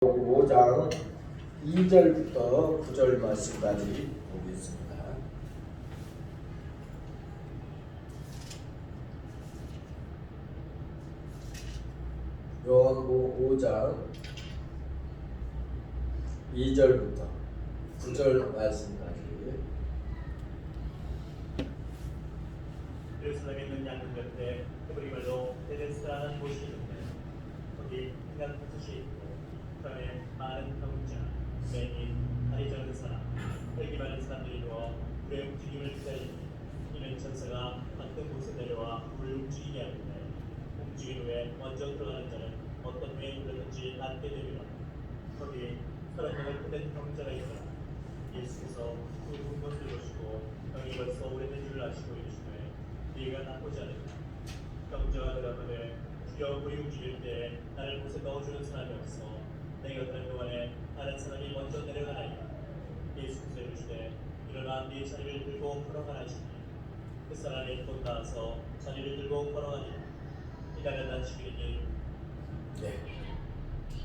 5장 2절부터 9절 말씀까지 보겠습니다. 요한복음 5장 2절부터 9절 말씀까지. 예루살렘에 있는 양문 곁에 헤브리말로 베데스다라는 곳이 있는데 거기 인간 5이 있고 그 안에 많은 병자, 맹인, 다리 저는 사람, 혈기 많은 사람들이 누워 불의 움직임을 기다리니 이는 천사가 같은 곳에 내려와 불을 움직이게 하는데 움직인 후에 먼저 들어가는 자는 어떤 후에 물렸든지 낫게 되리라. 거기 38 큰 병자가 있더라. 예수께서 그 분건을 보시고 병이 벌써 오래된 줄 아시고 이르시되 네가 낫고자 하느냐. 병자가 대답하되 주여 불이 움직일 때 나를 곳에 넣어주는 사람이 없어 내가 가는 동안에 다른 사람이 먼저 내려가나이다. 예수께서 이르시되 일어나 네 자리를 들고 걸어가라 하시니 그 사람이 곧 나와서 자리를 들고 걸어가니 이달의 난식이니. 네.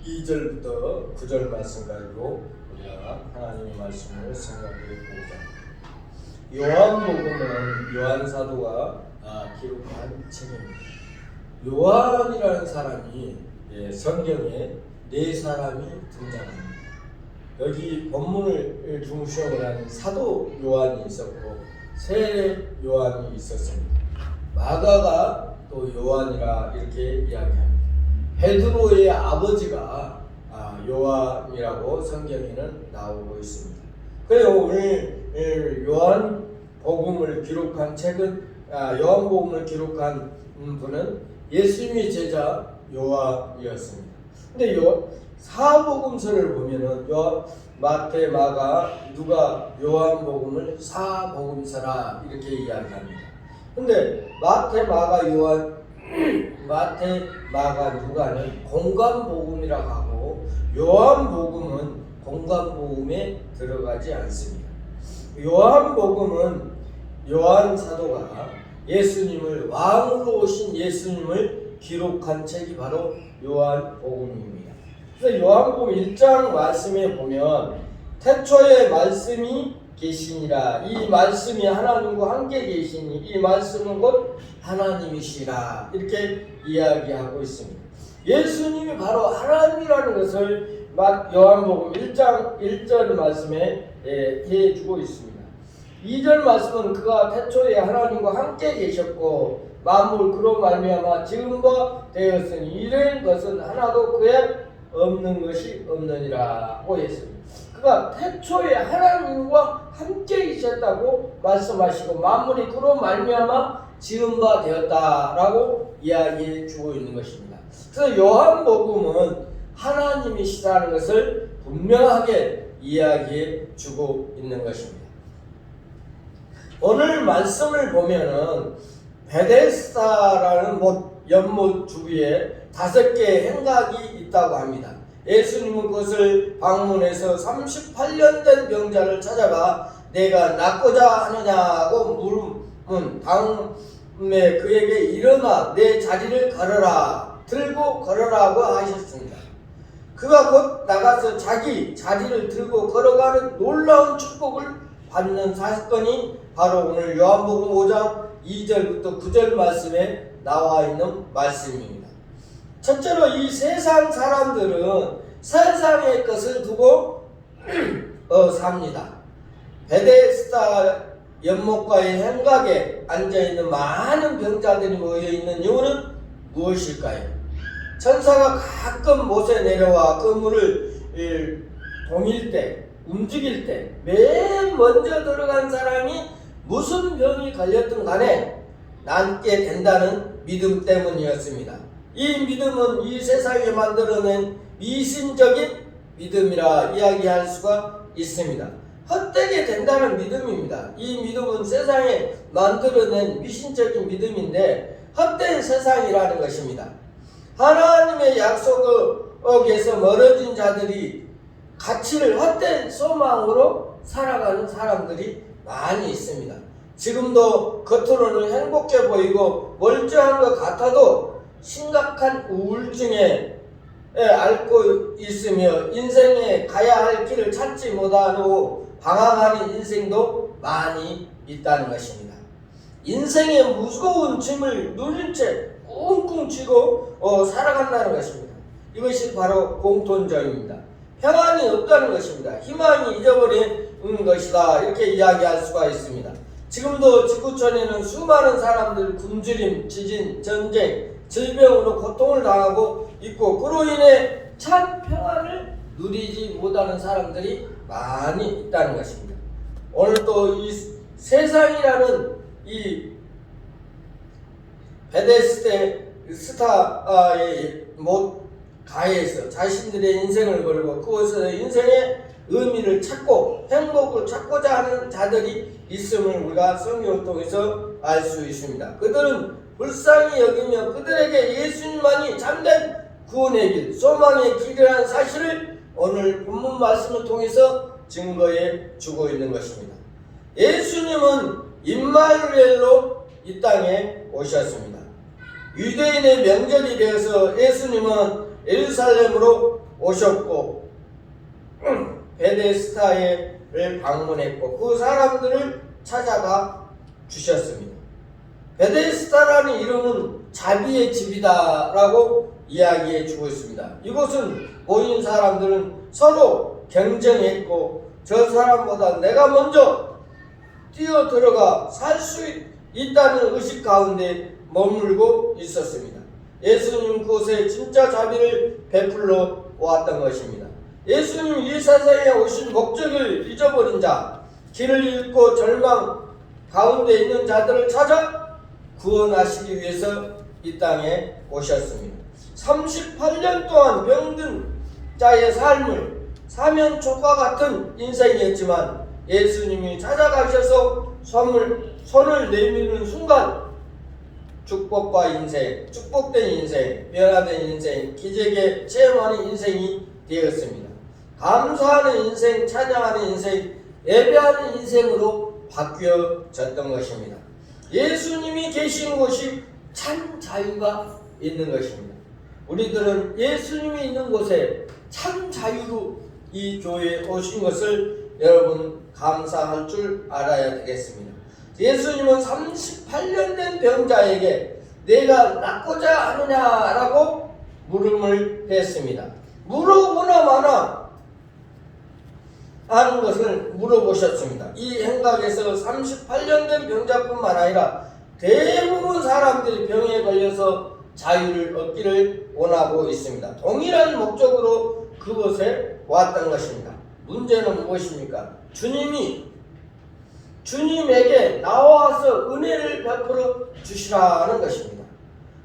2절부터 9절 말씀까지로 우리가 하나님의 말씀을 생각해 보자. 요한복음은 요한 사도가 기록한 책입니다. 요한이라는 사람이 성경에 4사람이 등장합니다. 여기 본문을 중심으로 하는 사도 요한이 있었고 세 요한이 있었습니다. 마가가 또 요한이라 이렇게 이야기합니다. 베드로의 아버지가 요한이라고 성경에는 나오고 있습니다. 그래서 오늘 요한복음을 기록한 책은 요한복음을 기록한 분은 예수님의 제자 요한이었습니다. 근데 사복음서를 보면은 마태, 마가, 누가 요한복음을 사복음서라 이렇게 이야기합니다. 근데 마태, 마가, 누가는 공관복음이라고 하고 요한복음은 공관복음에 들어가지 않습니다. 요한복음은 요한 사도가 예수님을 왕으로 오신 예수님을 기록한 책이 바로 요한복음입니다. 그래서 요한복음 1장 말씀에 보면 태초에 말씀이 계시니라. 이 말씀이 하나님과 함께 계시니 이 말씀은 곧 하나님이시라. 이렇게 이야기하고 있습니다. 예수님이 바로 하나님이라는 것을 요한복음 1장 1절 말씀에 해주고 있습니다. 2절 말씀은 그가 태초에 하나님과 함께 계셨고 만물 그로 말미암아 지금과 되었으니 이런 것은 하나도 그에 없는 것이 없느니라고 했습니다. 그가 태초에 하나님과 함께 계셨다고 말씀하시고 만물이 그로 말미암아 지음바 되었다라고 이야기해 주고 있는 것입니다. 그래서 요한복음은 하나님이시다는 것을 분명하게 이야기해 주고 있는 것입니다. 오늘 말씀을 보면은 베데스다라는 연못 주위에 5개의 행각이 있다고 합니다. 예수님은 그것을 방문해서 38년 된 병자를 찾아가 내가 낫고자 하느냐고 물으면 다음에 그에게 일어나 내 자리를 걸어라 들고 걸어라고 하셨습니다. 그가 곧 나가서 자기 자리를 들고 걸어가는 놀라운 축복을 받는 사건이 바로 오늘 요한복음 5장 2절부터 9절 말씀에 나와 있는 말씀입니다. 첫째로 이 세상 사람들은 세상의 것을 두고 삽니다. 베데스다 연못가의 행각에 앉아있는 많은 병자들이 모여있는 이유는 무엇일까요? 천사가 가끔 못에 내려와 그 물을 동일 때 움직일 때 맨 먼저 들어간 사람이 무슨 병이 걸렸든 간에 낫게 된다는 믿음 때문이었습니다. 이 믿음은 이 세상에 만들어낸 미신적인 믿음이라 이야기할 수가 있습니다. 헛되게 된다는 믿음입니다. 이 믿음은 세상에 만들어낸 미신적인 믿음인데 헛된 세상이라는 것입니다. 하나님의 약속에서 멀어진 자들이 가치를 헛된 소망으로 살아가는 사람들이 많이 있습니다. 지금도 겉으로는 행복해 보이고 멀쩡한 것 같아도 심각한 우울증에 앓고 있으며 인생에 가야 할 길을 찾지 못하고 방황하는 인생도 많이 있다는 것입니다. 인생의 무거운 짐을 누린 채 꽁꽁 쥐고 살아간다는 것입니다. 이것이 바로 공통점입니다. 평안이 없다는 것입니다. 희망이 잊어버린 것이다, 이렇게 이야기할 수가 있습니다. 지금도 지구촌에는 수많은 사람들 굶주림, 지진, 전쟁, 질병으로 고통을 당하고 있고 그로 인해 참 평안을 누리지 못하는 사람들이 많이 있다는 것입니다. 오늘 또 이 세상이라는 이 베데스다 스타의 가에서 자신들의 인생을 걸고 그곳에서 인생의 의미를 찾고 행복을 찾고자 하는 자들이 있음을 우리가 성경을 통해서 알 수 있습니다. 그들은 불쌍히 여기며 그들에게 예수님만이 참된 구원의 길, 소망의 길이라는 사실을 오늘 본문 말씀을 통해서 증거해 주고 있는 것입니다. 예수님은 임마누엘로 이 땅에 오셨습니다. 유대인의 명절이 되어서 예수님은 예루살렘으로 오셨고 베데스다를 방문했고 그 사람들을 찾아가 주셨습니다. 베데스다라는 이름은 자비의 집이다 라고 이야기해 주고 있습니다. 이곳은 모인 사람들은 서로 경쟁했고 저 사람보다 내가 먼저 뛰어 들어가 살 수 있다는 의식 가운데 머물고 있었습니다. 예수님 그곳에 진짜 자비를 베풀러 왔던 것입니다. 예수님 이 세상에 오신 목적을 잊어버린 자, 길을 잃고 절망 가운데 있는 자들을 찾아 구원하시기 위해서 이 땅에 오셨습니다. 38년 동안 병든 자의 삶을 사면초과 같은 인생이었지만 예수님이 찾아가셔서 손을 내미는 순간 축복과 인생, 축복된 인생, 변화된 인생, 기적에 체험하는 인생이 되었습니다. 감사하는 인생, 찬양하는 인생, 예배하는 인생으로 바뀌어졌던 것입니다. 예수님이 계신 곳이 참 자유가 있는 것입니다. 우리들은 예수님이 있는 곳에 참 자유로 이 교회에 오신 것을 여러분 감사할 줄 알아야 되겠습니다. 예수님은 38년 된 병자에게 내가 낫고자 하느냐라고 물음을 했습니다. 물어보나 마나 하는 것을 물어보셨습니다. 이 행각에서 38년 된 병자뿐만 아니라 대부분 사람들이 병에 걸려서 자유를 얻기를 원하고 있습니다. 동일한 목적으로 그곳에 왔던 것입니다. 문제는 무엇입니까? 주님에게 나와서 은혜를 베풀어 주시라는 것입니다.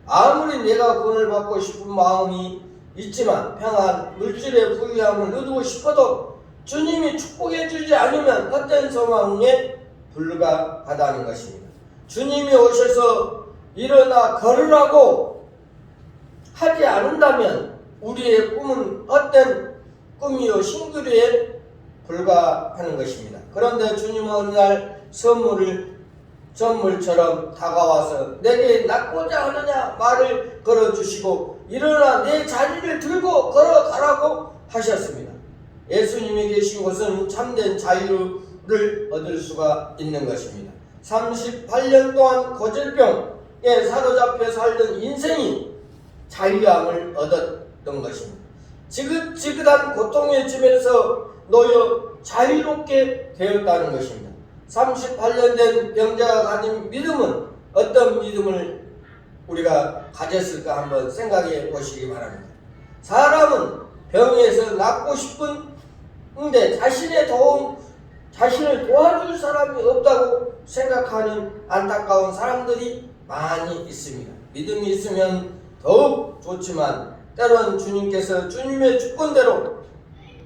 아무리 내가 구원을 받고 싶은 마음이 있지만 평안, 물질의 부유함을 누리고 싶어도 주님이 축복해 주지 않으면 헛된 소망에 불과하다는 것입니다. 주님이 오셔서 일어나 걸으라고 하지 않는다면 우리의 꿈은 헛된 꿈이요 신기루에 불과하는 것입니다. 그런데 주님은 어느 날 선물처럼 다가와서 내게 낫고자 하느냐 말을 걸어주시고 일어나 내 자리를 들고 걸어가라고 하셨습니다. 예수님이 계신 곳은 참된 자유를 얻을 수가 있는 것입니다. 38년 동안 고질병에 사로잡혀 살던 인생이 자유함을 얻었던 것입니다. 지긋지긋한 고통의 집에서 놓여 자유롭게 되었다는 것입니다. 38년 된 병자가 가진 믿음은 어떤 믿음을 우리가 가졌을까 한번 생각해 보시기 바랍니다. 사람은 병에서 낫고 싶은데 자신을 도와줄 사람이 없다고 생각하는 안타까운 사람들이 많이 있습니다. 믿음이 있으면 더욱 좋지만 때론 주님께서 주님의 주권대로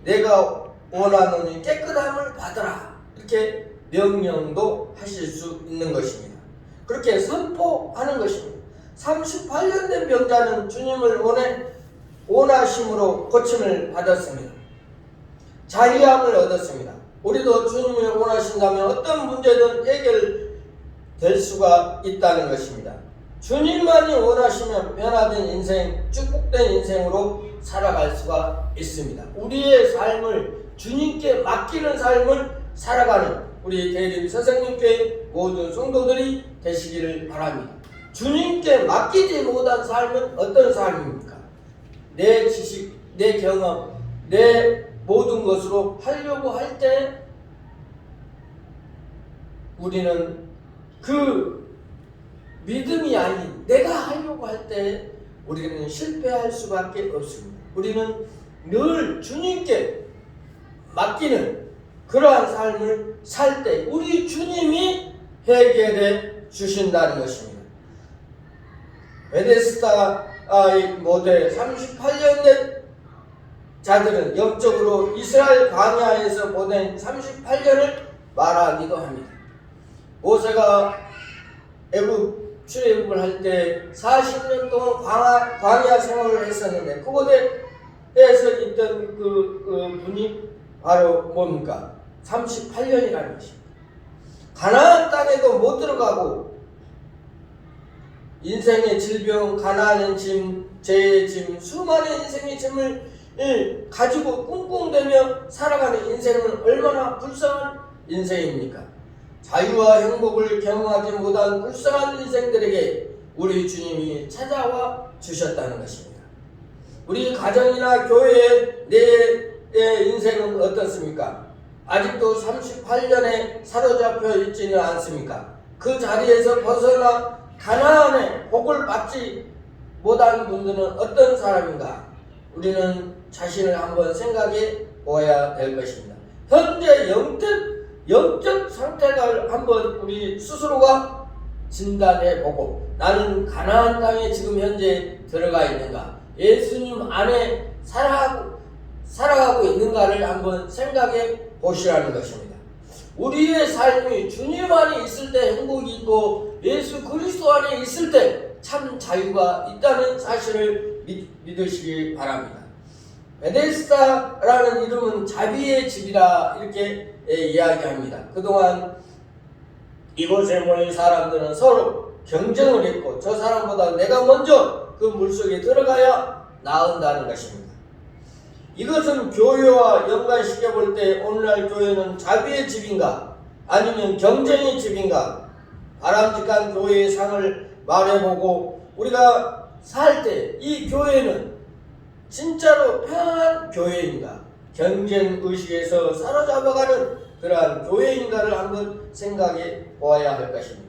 내가 원하노니 깨끗함을 받으라 이렇게 명령도 하실 수 있는 것입니다. 그렇게 선포하는 것입니다. 38년 된 병자는 주님을 원하심으로 고침을 받았습니다. 자유함을 얻었습니다. 우리도 주님을 원하신다면 어떤 문제든 해결될 수가 있다는 것입니다. 주님만이 원하시면 변화된 인생, 축복된 인생으로 살아갈 수가 있습니다. 우리의 삶을 주님께 맡기는 삶을 살아가는 우리 대림 선생님께 모든 성도들이 되시기를 바랍니다. 주님께 맡기지 못한 삶은 어떤 삶입니까? 내 지식, 내 경험, 내 모든 것으로 하려고 할 때 우리는 그 믿음이 아닌 내가 하려고 할 때 우리는 실패할 수밖에 없습니다. 우리는 늘 주님께 맡기는 그러한 삶을 살 때 우리 주님이 해결해 주신다는 것입니다. 베데스다의 모델 38년 된 자들은 영적으로 이스라엘 광야에서 보낸 38년을 말하기도 합니다. 모세가 애굽 출애굽을 할 때 40년 동안 광야 생활을 했었는데 그곳에서 있던 그 분이 바로 뭡니까? 38년이라는 것입니다. 가나안 땅에도 못 들어가고 인생의 질병, 가난한 짐, 죄의 짐, 수많은 인생의 짐을 가지고 꿍꿍대며 살아가는 인생은 얼마나 불쌍한 인생입니까? 자유와 행복을 경험하지 못한 불쌍한 인생들에게 우리 주님이 찾아와 주셨다는 것입니다. 우리 가정이나 교회의 내 인생은 어떻습니까? 아직도 38년에 사로잡혀 있지는 않습니까? 그 자리에서 벗어나 가나안의 복을 받지 못한 분들은 어떤 사람인가? 우리는 자신을 한번 생각해 보아야 될 것입니다. 현재 영적 상태를 한번 우리 스스로가 진단해 보고 나는 가나안 땅에 지금 현재 들어가 있는가? 예수님 안에 살아가고 있는가를 한번 생각해 보시라는 것입니다. 우리의 삶이 주님 안에 있을 때 행복이 있고 예수 그리스도 안에 있을 때 참 자유가 있다는 사실을 믿으시기 바랍니다. 베데스다라는 이름은 자비의 집이라 이렇게 이야기합니다. 그동안 이곳에 모인 사람들은 서로 경쟁을 했고 저 사람보다 내가 먼저 그 물속에 들어가야 나은다는 것입니다. 이것은 교회와 연관시켜 볼 때 오늘날 교회는 자비의 집인가 아니면 경쟁의 집인가 바람직한 교회의 상을 말해보고 우리가 살 때 이 교회는 진짜로 평안한 교회인가 경쟁의식에서 사로잡아가는 그러한 교회인가를 한번 생각해 보아야 할 것입니다.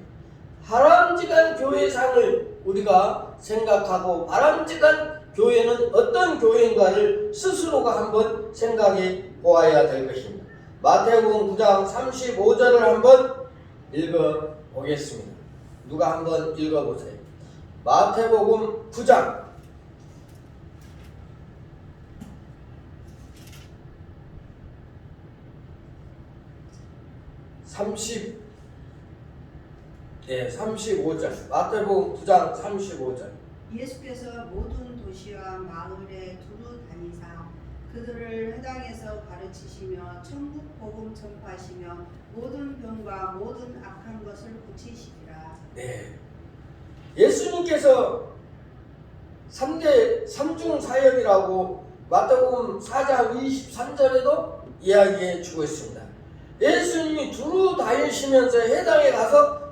바람직한 교회상을 우리가 생각하고 바람직한 교회는 어떤 교회인가를 스스로가 한번 생각해 보아야 될 것입니다. 마태복음 9장 35절을 한번 읽어 보겠습니다. 누가 한번 읽어 보세요. 마태복음 9장 35절 마태복음 9장 35절 예수께서 모든 도시와 마을에 두루 다니사 그들을 회당에서 가르치시며 천국 복음 전파하시며 모든 병과 모든 악한 것을 고치시리라. 네, 예수님께서 3대 3중 사역이라고 마태복음 4장 23절에도 이야기해 주고 있습니다. 예수님이 두루 다니시면서 회당에 가서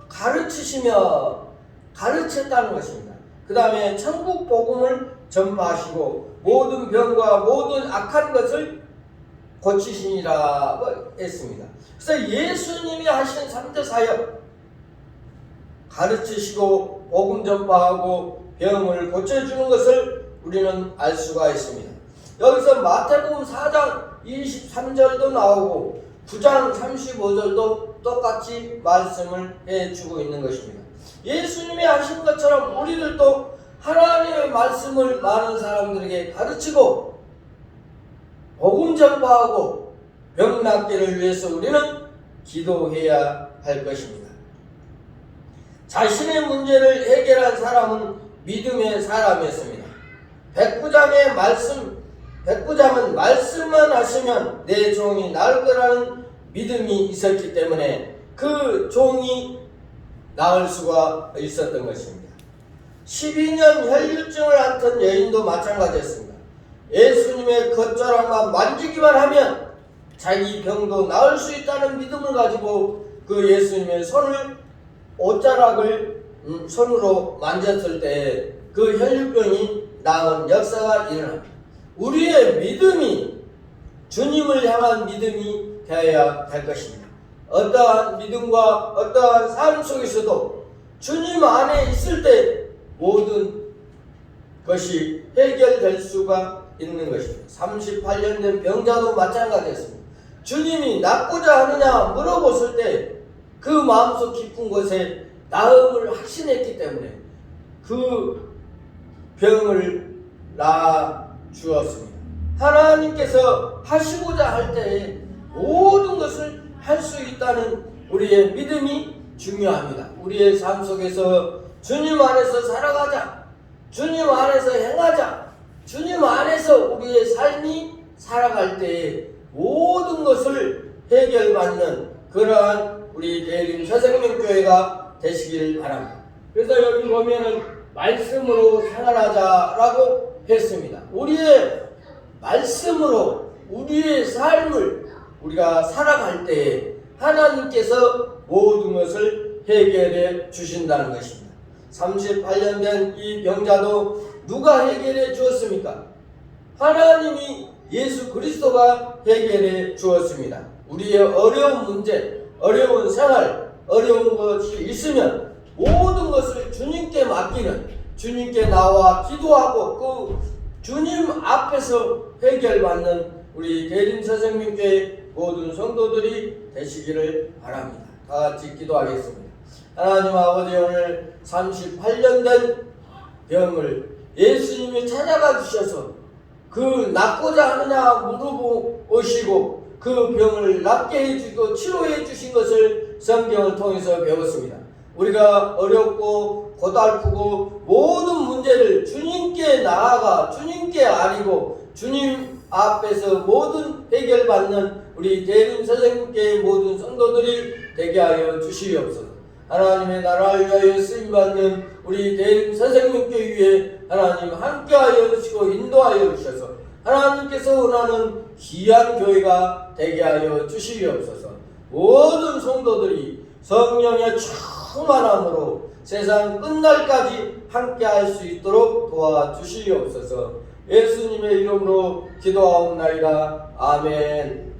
가르쳤다는 것입니다. 그 다음에 천국 복음을 전파하시고 모든 병과 모든 악한 것을 고치시니라고 했습니다. 그래서 예수님이 하신 3대 사역 가르치시고 복음 전파하고 병을 고쳐주는 것을 우리는 알 수가 있습니다. 여기서 마태복음 4장 23절도 나오고 9장 35절도 똑같이 말씀을 해주고 있는 것입니다. 예수님이 하신 것처럼 우리들도 하나님의 말씀을 많은 사람들에게 가르치고 복음 전파하고 병 낫기를 위해서 우리는 기도해야 할 것입니다. 자신의 문제를 해결한 사람은 믿음의 사람이었습니다. 백부장은 말씀만 하시면 내 종이 나을 거라는 믿음이 있었기 때문에 그 종이 나을 수가 있었던 것입니다. 12년 혈류증을 앓던 여인도 마찬가지였습니다. 예수님의 겉자락만 만지기만 하면 자기 병도 나을 수 있다는 믿음을 가지고 그 예수님의 옷자락을 손으로 만졌을 때 그 혈류병이 나은 역사가 일어납니다. 우리의 믿음이 주님을 향한 믿음이 되어야 될 것입니다. 어떠한 믿음과 어떠한 삶 속에서도 주님 안에 있을 때 모든 것이 해결될 수가 있는 것입니다. 38년 된 병자도 마찬가지였습니다. 주님이 낫고자 하느냐 물어봤을 때 그 마음속 깊은 곳에 나음을 확신했기 때문에 그 병을 낳아 주었습니다. 하나님께서 하시고자 할 때에 모든 것을 할 수 있다는 우리의 믿음이 중요합니다. 우리의 삶 속에서 주님 안에서 살아가자, 주님 안에서 행하자, 주님 안에서 우리의 삶이 살아갈 때에 모든 것을 해결받는 그러한 우리 대림 새생명교회가 되시길 바랍니다. 그래서 여기 보면은 말씀으로 생활하자라고 했습니다. 우리의 말씀으로 우리의 삶을 우리가 살아갈 때에 하나님께서 모든 것을 해결해 주신다는 것입니다. 38년 된 이 병자도 누가 해결해 주었습니까? 하나님이 예수 그리스도가 해결해 주었습니다. 우리의 어려운 문제, 어려운 생활, 어려운 것이 있으면 모든 것을 주님께 맡기는, 주님께 나와 기도하고 그 주님 앞에서 해결받는 우리 대림새생명교회 모든 성도들이 되시기를 바랍니다. 다 같이 기도하겠습니다. 하나님 아버지, 오늘 38년 된 병을 예수님이 찾아가 주셔서 그 낫고자 하느냐 물어보시고 그 병을 낫게 해주고 치료해 주신 것을 성경을 통해서 배웠습니다. 우리가 어렵고 고달프고 모든 문제를 주님께 나아가 주님께 아리고 주님 앞에서 모든 해결받는 우리 대림새생명교회 모든 성도들이 되게 하여 주시옵소서. 하나님의 나라를 위하여 쓰임받는 우리 대림새생명교회에 하나님 함께하여 주시고 인도하여 주셔서 하나님께서 원하는 귀한 교회가 되게 하여 주시옵소서. 모든 성도들이 성령의 충만함으로 세상 끝날까지 함께할 수 있도록 도와주시옵소서. 예수님의 이름으로 기도하옵나이다. 아멘.